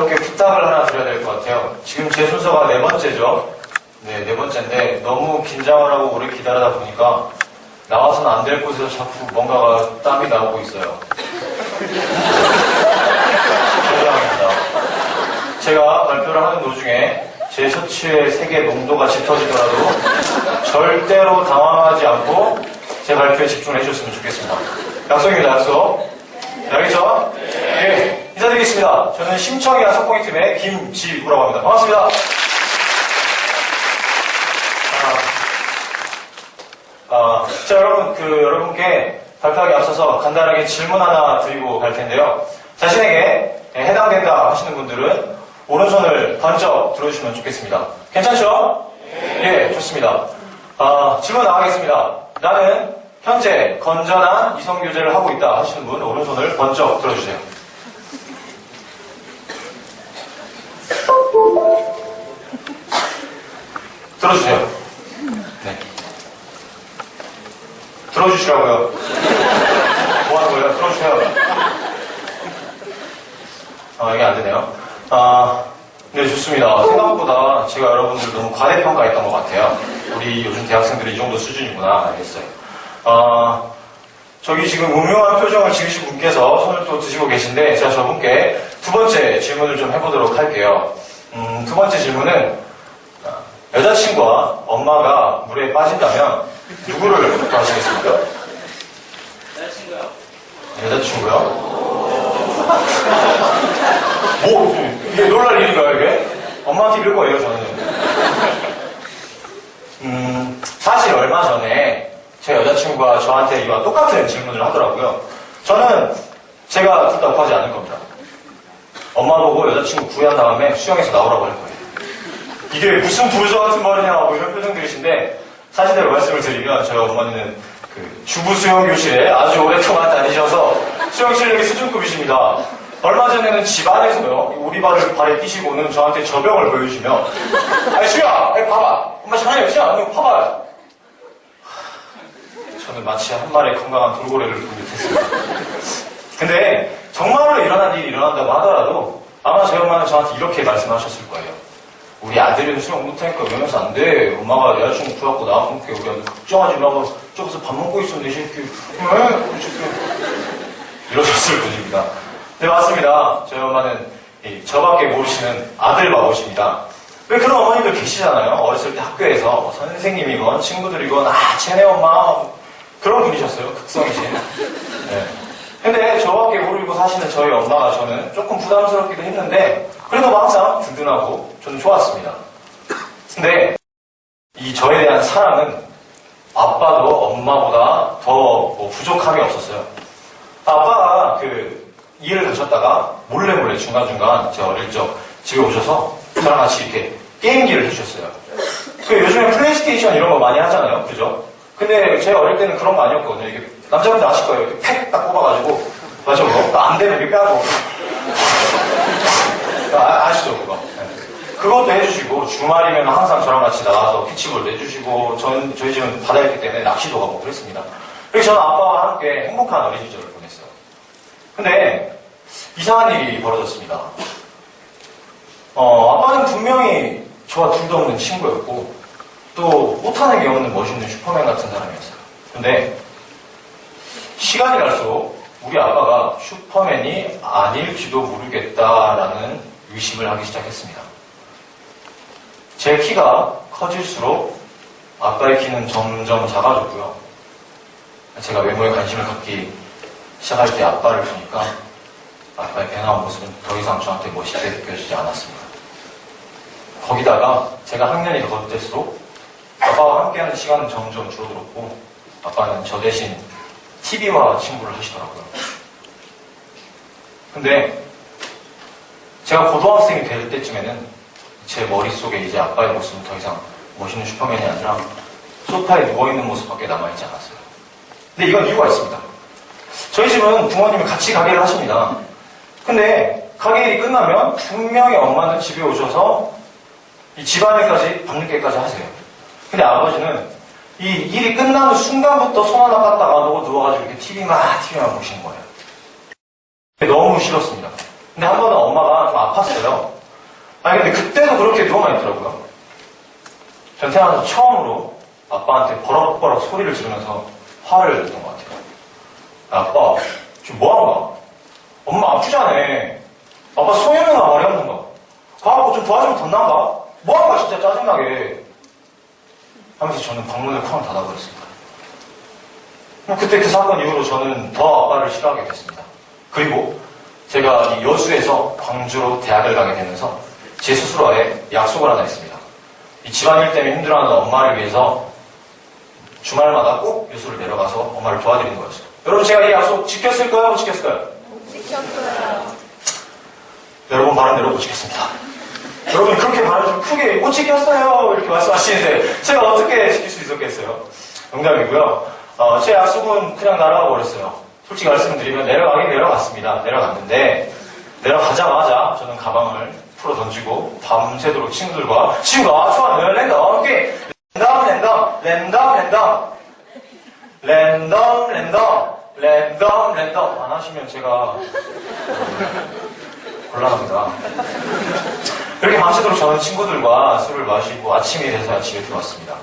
여러분께 부탁을 하나 드려야 될 것 같아요. 지금 제 순서가 네 번째죠. 네, 네 번째인데 너무 긴장을 하고 오래 기다리다 보니까 나와서는 안 될 곳에서 자꾸 뭔가가 땀이 나오고 있어요. 죄송합니다. 제가 발표를 하는 도중에 제 셔츠의 색의 농도가 짙어지더라도 절대로 당황하지 않고 제 발표에 집중을 해주셨으면 좋겠습니다. 약속입니다, 약속. 네, 알겠죠? 네. 인사드리겠습니다. 저는 심청이나 석공이팀의 김지우라고 합니다. 반갑습니다. 자, 여러분, 여러분께 발표하기 앞서서 간단하게 질문 하나 드리고 갈 텐데요. 자신에게 해당된다 하시는 분들은 오른손을 번쩍 들어주시면 좋겠습니다. 괜찮죠? 예, 좋습니다. 질문 나가겠습니다. 나는 현재 건전한 이성교제를 하고 있다 하시는 분 오른손을 번쩍 들어주세요. 들어주세요. 네. 들어주시라고요. 뭐 하는 거예요? 들어주세요. 이게 안 되네요. 네, 좋습니다. 생각보다 제가 여러분들 너무 과대평가했던 것 같아요. 우리 요즘 대학생들이 이 정도 수준이구나 알겠어요. 저기 지금 음흉한 표정을 지으신 분께서 손을 또 드시고 계신데 제가 저분께 두 번째 질문을 좀 해보도록 할게요. 두 번째 질문은 여자친구와 엄마가 물에 빠진다면 누구를 구하시겠습니까? 여자친구요? 여자친구요? 뭐 이게 놀랄 일인가요 이게? 엄마한테 이럴 거예요 저는. 사실 얼마 전에 제 여자친구가 저한테 이와 똑같은 질문을 하더라고요. 저는 제가 둘 다 구하지 않을 겁니다. 엄마 보고 여자친구 구한 다음에 수영해서 나오라고 할 거예요. 이게 무슨 부르저 같은 말이냐고 이런 표정들이신데 사실대로 말씀을 드리면 저희 어머니는 주부 수영교실에 아주 오랫동안 다니셔서 수영 실력이 수준급이십니다. 얼마 전에는 집안에서요 오리발을 발에 끼시고는 저한테 저병을 보여주시며 아니 수야 봐봐 엄마 잘해요 수야 이거 봐봐. 저는 마치 한 마리의 건강한 돌고래를 본 듯했습니다. 근데 정말로 일어난 일이 일어난다고 하더라도 아마 저희 엄마는 저한테 이렇게 말씀하셨을 거예요. 우리 아들은 수영 못하니까 외면서 안 돼. 엄마가 여자친구 구해갖고 나와볼게. 우리 걱정하지 말고 저기서 밥 먹고 있으면 내 새끼. 이러셨을 분입니다. 네, 맞습니다. 저희 엄마는 저밖에 모르시는 아들 바보십니다. 왜 그런 어머니들 계시잖아요. 어렸을 때 학교에서 선생님이건 친구들이건 쟤네 엄마 그런 분이셨어요. 극성이신. 네. 근데 저밖에 모르고 사시는 저희 엄마가 저는 조금 부담스럽기도 했는데 그래도 항상 든든하고 저는 좋았습니다. 근데 이 저에 대한 사랑은 아빠도 엄마보다 더 부족함이 없었어요. 아빠가 일을 가셨다가 몰래 중간중간 제 어릴 적 집에 오셔서 저랑 같이 이렇게 게임기를 해주셨어요. 요즘에 플레이스테이션 이런 거 많이 하잖아요. 그죠? 근데 제가 어릴 때는 그런 거 아니었거든요. 이게 남자분들 아실 거예요. 이렇게 팩 딱 뽑아가지고 맞아 뭐 안 되면 이렇게 빼고 아시죠 그거? 네. 그것도 해주시고 주말이면 항상 저랑 같이 나가서 캐치볼도 해주시고 저희 집은 바다에 있기 때문에 낚시도 가고 그랬습니다. 그래서 저는 아빠와 함께 행복한 어린 시절을 보냈어요. 근데 이상한 일이 벌어졌습니다. 아빠는 분명히 저와 둘도 없는 친구였고 또 못하는 게 없는 멋있는 슈퍼맨 같은 사람이었어요. 근데 시간이 갈수록 우리 아빠가 슈퍼맨이 아닐지도 모르겠다라는 의심을 하기 시작했습니다. 제 키가 커질수록 아빠의 키는 점점 작아졌고요. 제가 외모에 관심을 갖기 시작할 때 아빠를 보니까 아빠의 변화한 모습은 더 이상 저한테 멋있게 느껴지지 않았습니다. 거기다가 제가 학년이 더 될수록 아빠와 함께하는 시간은 점점 줄어들었고 아빠는 저 대신 TV와 친구를 하시더라고요. 근데 제가 고등학생이 될 때쯤에는 제 머릿속에 이제 아빠의 모습은 더 이상 멋있는 슈퍼맨이 아니라 소파에 누워있는 모습밖에 남아있지 않았어요. 근데 이건 이유가 있습니다. 저희 집은 부모님이 같이 가게를 하십니다. 근데 가게 일이 끝나면 분명히 엄마는 집에 오셔서 이 집안일까지 밤늦게까지 하세요. 근데 아버지는 이 일이 끝나는 순간부터 손 하나 까딱 안 하고 누워가지고 이렇게 TV만 보시는 거예요. 너무 싫었습니다. 근데 한 번은 엄마가 좀 아팠어요. 아니 근데 그때도 그렇게 누워만 있더라고요. 전 태어나서 처음으로 아빠한테 버럭버럭 소리를 지르면서 화를 냈던 것 같아요. 아빠, 지금 뭐하는 거야? 엄마 아프잖아. 아빠 소연이나 말이 없는 거야. 가갖고 좀 도와주면 덧난가? 뭐하는 거야 진짜 짜증나게. 하면서 저는 방문을 쾅 닫아버렸습니다. 그때 그 사건 이후로 저는 더 아빠를 싫어하게 됐습니다. 그리고 제가 이 여수에서 광주로 대학을 가게 되면서 제 스스로에 약속을 하나 했습니다. 이 집안일 때문에 힘들어하는 엄마를 위해서 주말마다 꼭 여수를 내려가서 엄마를 도와드리는 거였어요. 여러분 제가 이 약속 지켰을까요? 못 지켰을까요? 지켰어요. 여러분 말한 대로 못 지켰습니다. 여러분 그렇게 말을 좀 크게 못 지켰어요 이렇게 말씀하시는데 제가 어떻게 지킬 수 있었겠어요? 농담이고요. 제 약속은 그냥 날아가 버렸어요. 솔직히 말씀드리면 내려가긴 내려갔습니다. 내려갔는데 내려가자마자 저는 가방을 풀어 던지고 밤새도록 친구들과 좋아 랜덤 게임 랜덤 안 하시면 제가 곤란합니다. 이렇게 밤새도록 저는 친구들과 술을 마시고 아침이 돼서야 집에 들어왔습니다.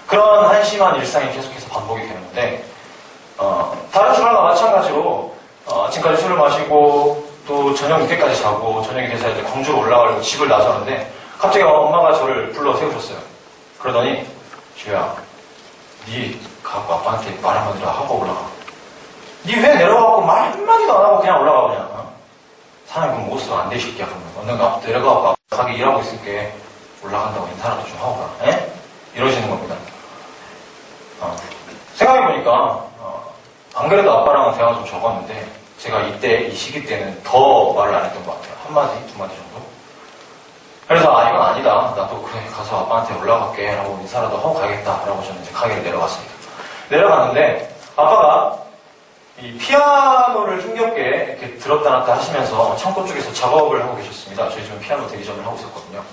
그런 한심한 일상이 계속해서 반복이 되는데 다른 주말과 마찬가지로 아침까지 술을 마시고 또 저녁 늦게까지 자고 저녁이 돼서 이제 광주로 올라가려고 집을 나서는데 갑자기 엄마가 저를 불러 세우셨어요. 그러더니 주야, 니 가고 아빠한테 말 한마디로 하고 올라가. 니 왜 내려가고 말 한마디도 안 하고 그냥 올라가 그냥. 사람이 그럼 모습 안 돼, 새끼야. 그러면 내가 내려가고 가게 일하고 있을게. 올라간다고 인사라도 좀 하고 가. 에? 이러시는 겁니다. 생각해보니까 안 그래도 아빠랑은 대화가 좀 적었는데 제가 이때 이 시기 때는 더 말을 안 했던 것 같아요. 한마디, 두 마디 정도. 그래서 이건 아니다. 나도 그래 가서 아빠한테 올라갈게 라고 인사라도 하고 가야겠다 라고 저는 이제 가게를 내려갔습니다. 내려갔는데 아빠가 이 피아노를 힘겹게 이렇게 들었다 놨다 하시면서 창고 쪽에서 작업을 하고 계셨습니다. 저희 집은 피아노 대기점을 하고 있었거든요.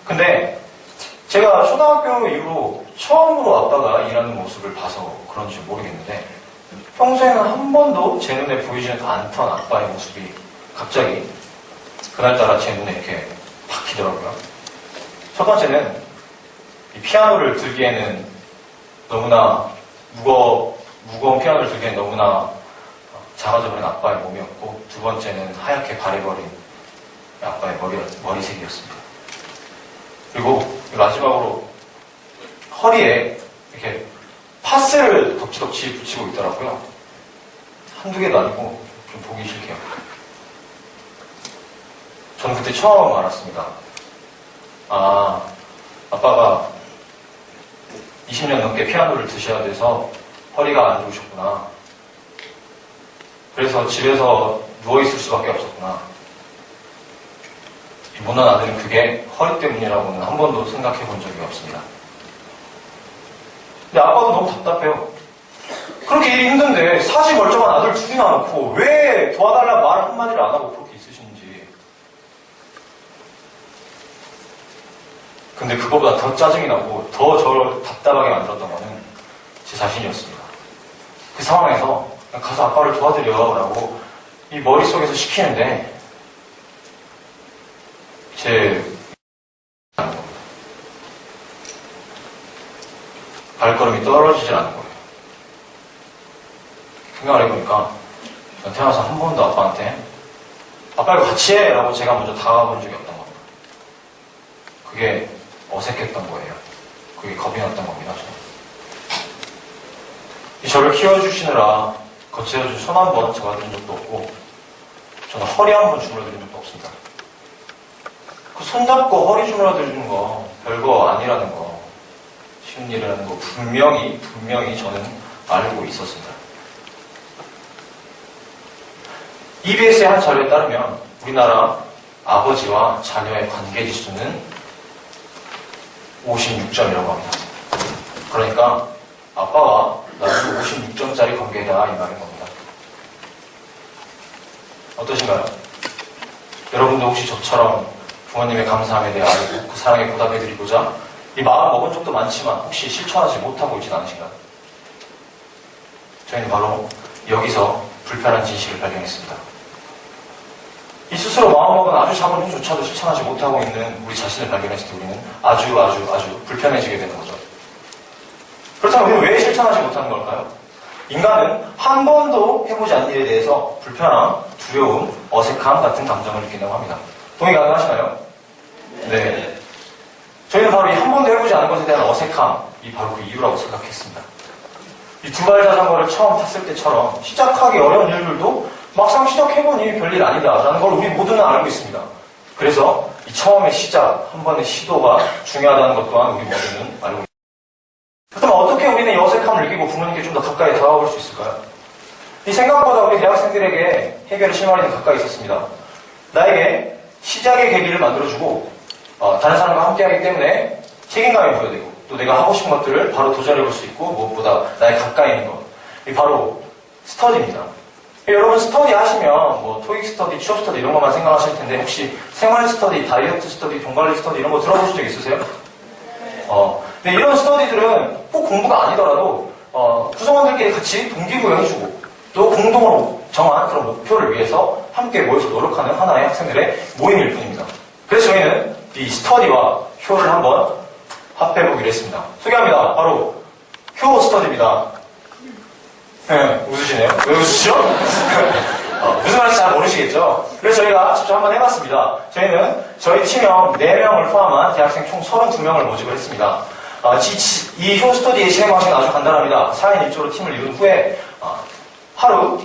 근데 제가 초등학교 이후로 처음으로 아빠가 일하는 모습을 봐서 그런지 모르겠는데 평소에는 한 번도 제 눈에 보이지는 않던 아빠의 모습이 갑자기 그날따라 제 눈에 이렇게 박히더라고요. 첫 번째는 이 피아노를 들기에는 너무나 무거운 피아노를 들기에는 너무나 작아져버린 아빠의 몸이었고 두 번째는 하얗게 바래버린 아빠의 머리색이었습니다. 그리고 마지막으로 허리에 이렇게 파스를 덕지덕지 붙이고 있더라고요. 한두 개도 아니고 좀 보기 싫게요. 저는 그때 처음 알았습니다. 아빠가 20년 넘게 피아노를 드셔야 돼서 허리가 안 좋으셨구나. 그래서 집에서 누워있을 수밖에 없었구나. 이 못난 아들은 그게 허리 때문이라고는 한 번도 생각해 본 적이 없습니다. 근데 아빠도 너무 답답해요. 그렇게 일이 힘든데 사지 멀쩡한 아들 둘이나 놓고 왜 도와달라고 말 한마디를 안 하고 그렇게 있으시는지. 근데 그거보다 더 짜증이 나고 더 저를 답답하게 만들었던 거는 제 자신이었습니다. 그 상황에서 가서 아빠를 도와드려 라고 이 머릿속에서 시키는데 제 발걸음이 떨어지질 않는 거예요. 생각을 해보니까 전 태어나서 한 번도 아빠한테 아빠 이거 같이 해! 라고 제가 먼저 다가본 적이 없던 겁니다. 그게 어색했던 거예요. 그게 겁이 났던 겁니다. 저를 키워주시느라 거칠어준 손 한 번 잡아드린 적도 없고 저는 허리 한 번 주물러드린 적도 없습니다. 그 손잡고 허리 주물러드리는 거 별거 아니라는 거 쉬운 일이라는 거 분명히 저는 알고 있었습니다. EBS의 한 자료에 따르면 우리나라 아버지와 자녀의 관계 지수는 56점이라고 합니다. 그러니까 아빠와 나는 56점짜리 관계다 이 말인 겁니다. 어떠신가요? 여러분도 혹시 저처럼 부모님의 감사함에 대해 알고 그 사랑에 보답해드리고자 이 마음 먹은 적도 많지만 혹시 실천하지 못하고 있진 않으신가요? 저희는 바로 여기서 불편한 진실을 발견했습니다. 이 스스로 마음먹은 아주 작은 힘조차도 실천하지 못하고 있는 우리 자신을 발견했을 때 우리는 아주 불편해지게 되는 거죠. 그렇다면 우리는 왜 실천하지 못하는 걸까요? 인간은 한 번도 해보지 않은 일에 대해서 불편함, 두려움, 어색함 같은 감정을 느낀다고 합니다. 동의 가능하시나요? 네. 저희는 바로 이 한 번도 해보지 않은 것에 대한 어색함이 바로 그 이유라고 생각했습니다. 이 두발 자전거를 처음 탔을 때처럼 시작하기 어려운 일들도 막상 시작해보니 별일 아니다라는 걸 우리 모두는 알고 있습니다. 그래서 이 처음의 시작, 한 번의 시도가 중요하다는 것 또한 우리 모두는 알고 있습니다. 그렇다면 어떻게 우리는 이 어색함을 느끼고 부모님께 좀 더 가까이 다가올 수 있을까요? 이 생각보다 우리 대학생들에게 해결의 실마리는 가까이 있었습니다. 나에게 시작의 계기를 만들어주고 다른 사람과 함께하기 때문에 책임감이 부여되고 또 내가 하고 싶은 것들을 바로 도전해볼 수 있고 무엇보다 나의 가까이 있는 것, 이 바로 스터디입니다. 여러분 스터디 하시면 뭐 토익 스터디, 취업 스터디 이런 것만 생각하실 텐데 혹시 생활 스터디, 다이어트 스터디, 돈 관리 스터디 이런 거 들어보신 적 있으세요? 근데 이런 스터디들은 꼭 공부가 아니더라도 구성원들끼리 같이 동기부여해주고 또 공동으로 정한 그런 목표를 위해서 함께 모여서 노력하는 하나의 학생들의 모임일 뿐입니다. 그래서 저희는 이 스터디와 효를 한번 합해보기로 했습니다. 소개합니다. 바로 효 스터디입니다. 네, 웃으시네요. 왜 웃으시죠? 무슨 말인지 잘 모르시겠죠? 그래서 저희가 직접 한번 해봤습니다. 저희는 저희 팀형 4명을 포함한 대학생 총 32명을 모집을 했습니다. 이 효 스터디의 진행 방식은 아주 간단합니다. 4인 1조로 팀을 이룬 후에 하루,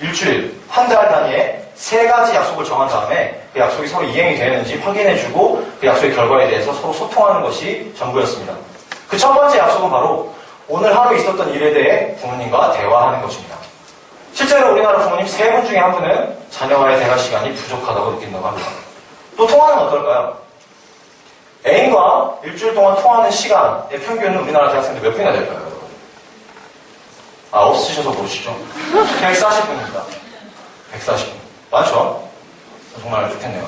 일주일, 한 달 단위에 3가지 약속을 정한 다음에 그 약속이 서로 이행이 되는지 확인해주고 그 약속의 결과에 대해서 서로 소통하는 것이 전부였습니다. 그 첫 번째 약속은 바로 오늘 하루 있었던 일에 대해 부모님과 대화하는 것입니다. 실제로 우리나라 부모님 3분 중에 한 분은 자녀와의 대화 시간이 부족하다고 느낀다고 합니다. 또 통화는 어떨까요? 애인과 일주일 동안 통화하는 시간의 평균은 우리나라 대학생들 몇 분이나 될까요? 없으셔서 모르시죠? 140분입니다. 140분. 많죠? 정말 좋겠네요.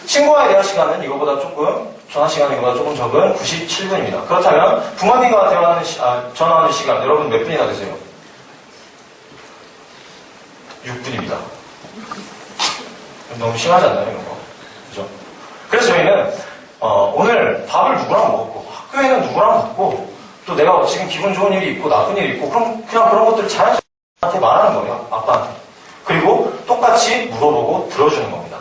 친구와의 대화 시간은 이거보다 조금, 전화 시간은 이거보다 조금 적은 97분입니다. 그렇다면 부모님과 전화하는 시간, 여러분 몇 분이나 되세요? 6분입니다. 너무 심하지 않나요, 이런 거? 그죠? 그래서 저희는, 오늘 밥을 누구랑 먹었고, 학교에는 누구랑 갔고, 또 내가 지금 기분 좋은 일이 있고, 나쁜 일이 있고, 그냥 그런 것들을 자연스럽게 말하는 거예요, 아빠한테. 그리고 똑같이 물어보고 들어주는 겁니다.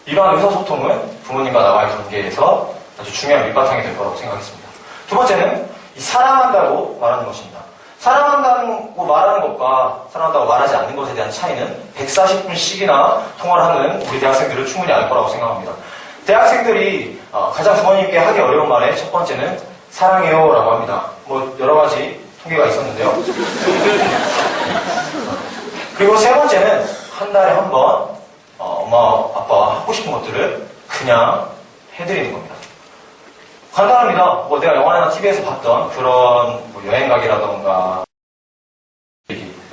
이러한 의사소통은 부모님과 나와의 관계에서 아주 중요한 밑바탕이 될 거라고 생각했습니다. 두 번째는 이 사랑한다고 말하는 것입니다. 사랑한다고 말하는 것과 사랑한다고 말하지 않는 것에 대한 차이는 140분씩이나 통화를 하는 우리 대학생들을 충분히 알 거라고 생각합니다. 대학생들이 가장 부모님께 하기 어려운 말의 첫 번째는 사랑해요 라고 합니다. 뭐 여러 가지 통계가 있었는데요. 그리고 세 번째는 한 달에 한 번 엄마 아빠가 하고 싶은 것들을 그냥 해드리는 겁니다. 간단합니다. 뭐 내가 영화나 TV에서 봤던 그런 뭐 여행각이라던가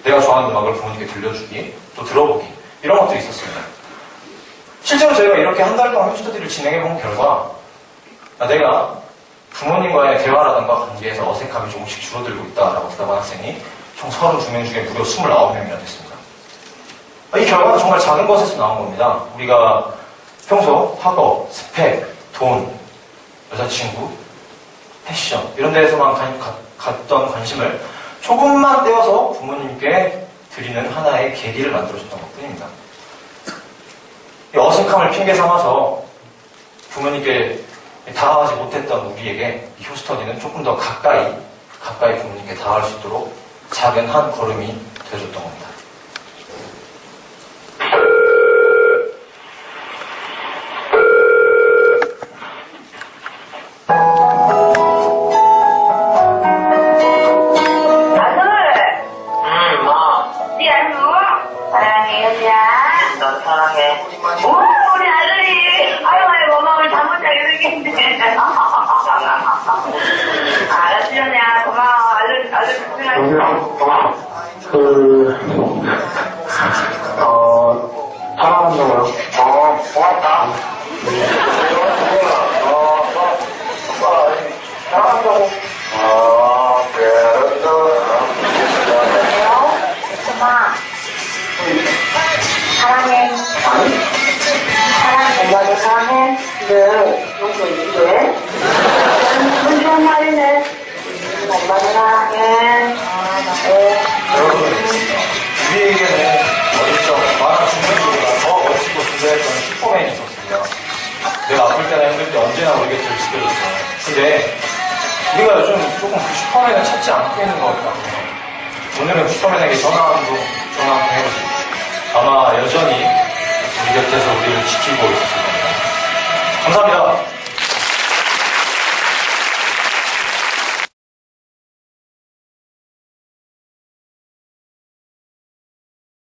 내가 좋아하는 음악을 부모님께 들려주기, 또 들어보기 이런 것들이 있었습니다. 실제로 저희가 이렇게 한 달 동안 홈스터디를 진행해본 결과 내가 부모님과의 대화라던가 관계에서 어색함이 조금씩 줄어들고 있다라고 대답한 학생이 총 32명 중에 무려 29명이나 됐습니다. 이 결과는 정말 작은 것에서 나온 겁니다. 우리가 평소 학업, 스펙, 돈, 여자친구, 패션 이런 데에서만 갖던 관심을 조금만 떼어서 부모님께 드리는 하나의 계기를 만들어줬던 것뿐입니다. 이 어색함을 핑계 삼아서 부모님께 다가가지 못했던 우리에게 이 효스터디는 조금 더 가까이 부모님께 다가갈 수 있도록 작은 한 걸음이 되어줬던 겁니다. 나도 사랑해. 오, 우리 아들이. 아유, 엄마 잠 못 자게 생겼네. 알았으냐, 고마워. 아들, 조심하시고. 네, 그런 거 있는데. 기분 좋은 날이네. 엄마는 사랑해. 네. 여러분, 우리에게는 어릴 적 많은 중년보다 더 멋지고 기대했던 슈퍼맨이 있었습니다. 내가 아플 때나 힘들 때 언제나 우리 곁을 지켜줬어요. 근데 우리가 요즘 조금 그 슈퍼맨을 찾지 않고 있는 것 같아요. 오늘은 슈퍼맨에게 전화 한 통 해보세요. 아마 여전히 우리 곁에서 우리를 지키고 있을 겁니다. 감사합니다.